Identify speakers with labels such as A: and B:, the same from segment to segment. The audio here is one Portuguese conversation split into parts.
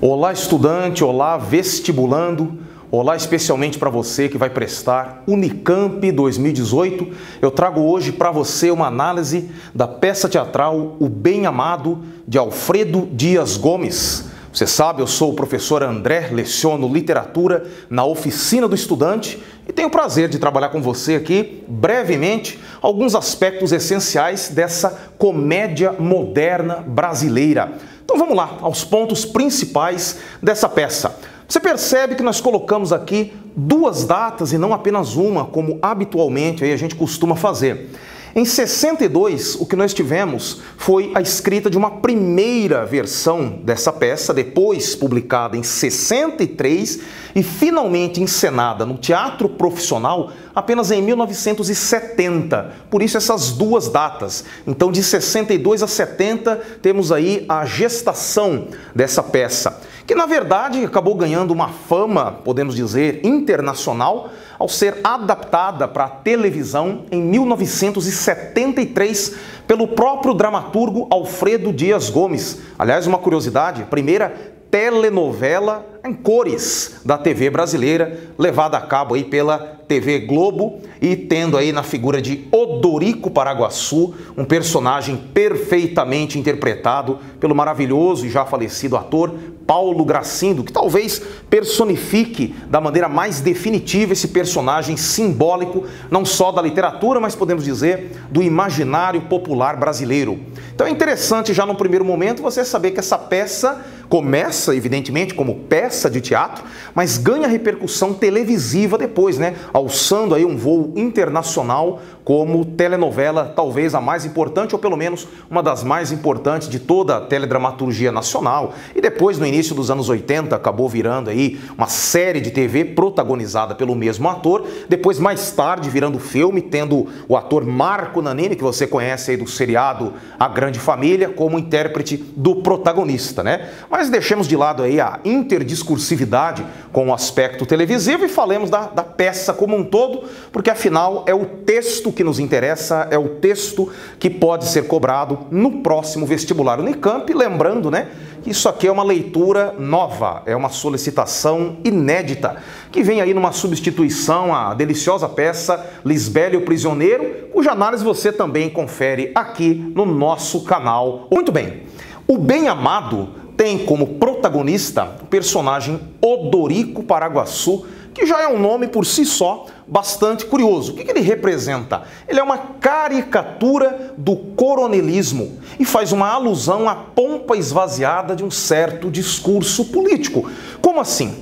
A: Olá, estudante, olá, vestibulando, olá especialmente para você que vai prestar Unicamp 2018. Eu trago hoje para você uma análise da peça teatral O Bem Amado, de Alfredo Dias Gomes. Você sabe, eu sou o professor André, leciono literatura na Oficina do Estudante e tenho o prazer de trabalhar com você aqui, brevemente, alguns aspectos essenciais dessa comédia moderna brasileira. Então vamos lá, aos pontos principais dessa peça. Você percebe que nós colocamos aqui duas datas e não apenas uma, como habitualmente aí a gente costuma fazer. Em 62, o que nós tivemos foi a escrita de uma primeira versão dessa peça, depois publicada em 63 e finalmente encenada no teatro profissional apenas em 1970. Por isso essas duas datas. Então de 62 a 70 temos aí a gestação dessa peça, que na verdade acabou ganhando uma fama, podemos dizer, internacional, ao ser adaptada para a televisão em 1973 pelo próprio dramaturgo Alfredo Dias Gomes. Aliás, uma curiosidade, a primeira telenovela em cores da TV brasileira, levada a cabo aí pela TV Globo e tendo aí na figura de Odorico Paraguaçu, um personagem perfeitamente interpretado pelo maravilhoso e já falecido ator Paulo Gracindo, que talvez personifique da maneira mais definitiva esse personagem simbólico, não só da literatura, mas podemos dizer do imaginário popular brasileiro. Então é interessante já no primeiro momento você saber que essa peça começa, evidentemente, como peça de teatro, mas ganha repercussão televisiva depois, né? Alçando aí um voo internacional como telenovela, talvez a mais importante, ou pelo menos uma das mais importantes de toda a teledramaturgia nacional. E depois, no início dos anos 80, acabou virando aí uma série de TV protagonizada pelo mesmo ator, depois mais tarde virando filme, tendo o ator Marco Nanini, que você conhece aí do seriado A Grande Família, como intérprete do protagonista, né? Mas deixemos de lado aí a interdiscursividade com o aspecto televisivo e falemos da peça como um todo, porque afinal é o texto que nos interessa, é o texto que pode ser cobrado no próximo vestibular Unicamp. Lembrando, né, que isso aqui é uma leitura nova, é uma solicitação inédita, que vem aí numa substituição à deliciosa peça Lisbela e o Prisioneiro, cuja análise você também confere aqui no nosso canal. Muito bem, O Bem Amado tem como protagonista o personagem Odorico Paraguaçu, que já é um nome por si só bastante curioso. O que ele representa? Ele é uma caricatura do coronelismo e faz uma alusão à pompa esvaziada de um certo discurso político. Como assim?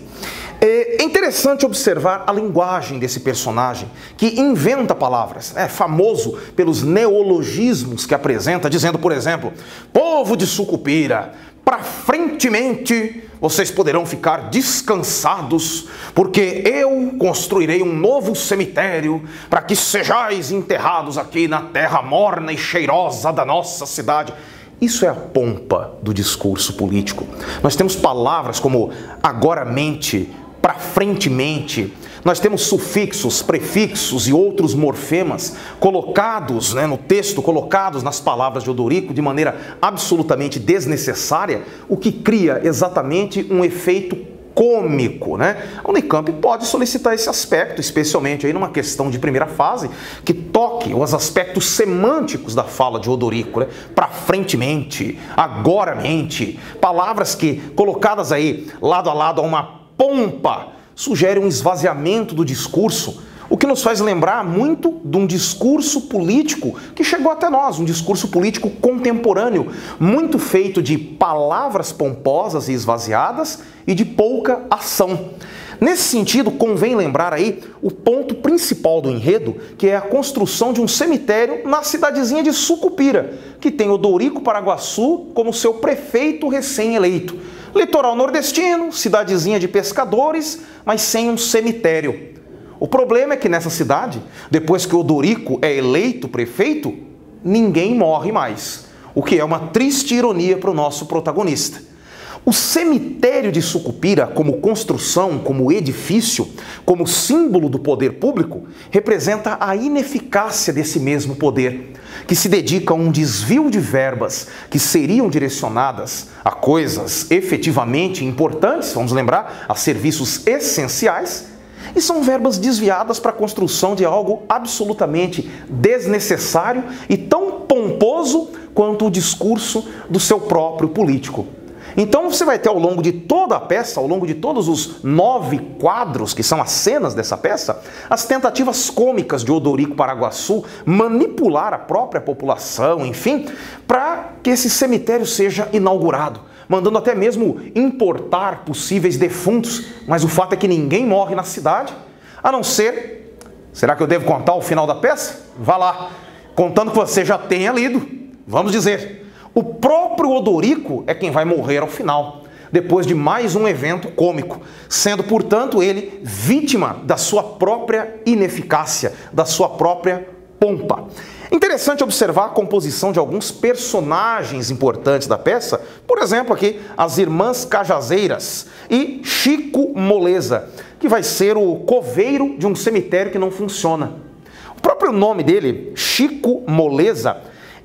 A: É interessante observar a linguagem desse personagem, que inventa palavras. É famoso pelos neologismos que apresenta, dizendo, por exemplo, povo de Sucupira, para frentemente vocês poderão ficar descansados, porque eu construirei um novo cemitério para que sejais enterrados aqui na terra morna e cheirosa da nossa cidade. Isso é a pompa do discurso político. Nós temos palavras como agoramente, para frentemente, nós temos sufixos, prefixos e outros morfemas colocados, né, no texto, colocados nas palavras de Odorico de maneira absolutamente desnecessária, o que cria exatamente um efeito cômico, né? A Unicamp pode solicitar esse aspecto, especialmente aí numa questão de primeira fase, que toque os aspectos semânticos da fala de Odorico, né? Para frentemente, agoramente, palavras que, colocadas aí lado a lado a uma pompa, sugere um esvaziamento do discurso, o que nos faz lembrar muito de um discurso político que chegou até nós, um discurso político contemporâneo, muito feito de palavras pomposas e esvaziadas e de pouca ação. Nesse sentido, convém lembrar aí o ponto principal do enredo, que é a construção de um cemitério na cidadezinha de Sucupira, que tem Odorico Paraguaçu como seu prefeito recém-eleito. Litoral nordestino, cidadezinha de pescadores, mas sem um cemitério. O problema é que nessa cidade, depois que Odorico é eleito prefeito, ninguém morre mais, o que é uma triste ironia para o nosso protagonista. O cemitério de Sucupira, como construção, como edifício, como símbolo do poder público, representa a ineficácia desse mesmo poder, que se dedica a um desvio de verbas que seriam direcionadas a coisas efetivamente importantes, vamos lembrar, a serviços essenciais, e são verbas desviadas para a construção de algo absolutamente desnecessário e tão pomposo quanto o discurso do seu próprio político. Então você vai ter ao longo de toda a peça, ao longo de todos os 9 quadros que são as cenas dessa peça, as tentativas cômicas de Odorico Paraguaçu manipular a própria população, enfim, para que esse cemitério seja inaugurado, mandando até mesmo importar possíveis defuntos, mas o fato é que ninguém morre na cidade, a não ser... Será que eu devo contar o final da peça? Vá lá, contando que você já tenha lido. Vamos dizer... O próprio Odorico é quem vai morrer ao final, depois de mais um evento cômico, sendo, portanto, ele vítima da sua própria ineficácia, da sua própria pompa. Interessante observar a composição de alguns personagens importantes da peça, por exemplo, aqui as Irmãs Cajazeiras e Chico Moleza, que vai ser o coveiro de um cemitério que não funciona. O próprio nome dele, Chico Moleza,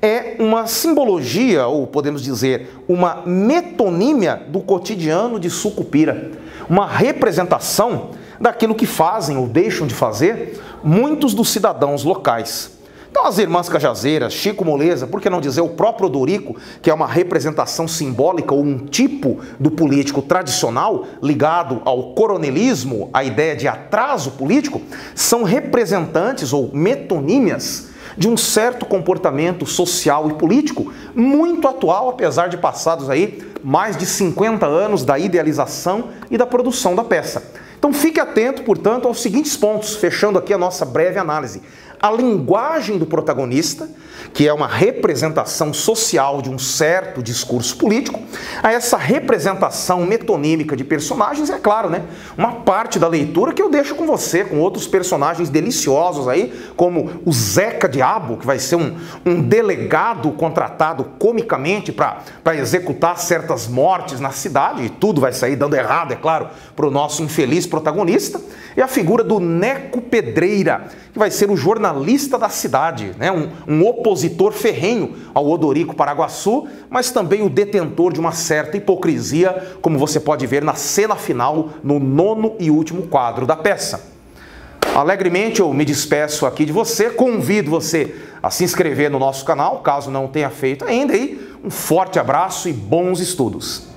A: é uma simbologia, ou podemos dizer, uma metonímia do cotidiano de Sucupira, uma representação daquilo que fazem ou deixam de fazer muitos dos cidadãos locais. Então as Irmãs Cajazeiras, Chico Moleza, por que não dizer o próprio Odorico, que é uma representação simbólica ou um tipo do político tradicional ligado ao coronelismo, a ideia de atraso político, são representantes ou metonímias de um certo comportamento social e político muito atual, apesar de passados aí mais de 50 anos da idealização e da produção da peça. Então fique atento, portanto, aos seguintes pontos, fechando aqui a nossa breve análise. A linguagem do protagonista, que é uma representação social de um certo discurso político, a essa representação metonímica de personagens, é claro, né? Uma parte da leitura que eu deixo com você, com outros personagens deliciosos aí, como o Zeca Diabo, que vai ser um delegado contratado comicamente para executar certas mortes na cidade, e tudo vai sair dando errado, é claro, para o nosso infeliz protagonista, e a figura do Neco Pedreira, que vai ser o jornalista da cidade, né? Um opositor ferrenho ao Odorico Paraguaçu, mas também o detentor de uma certa hipocrisia, como você pode ver na cena final, no 9º e último quadro da peça. Alegremente eu me despeço aqui de você, convido você a se inscrever no nosso canal, caso não tenha feito ainda, e um forte abraço e bons estudos!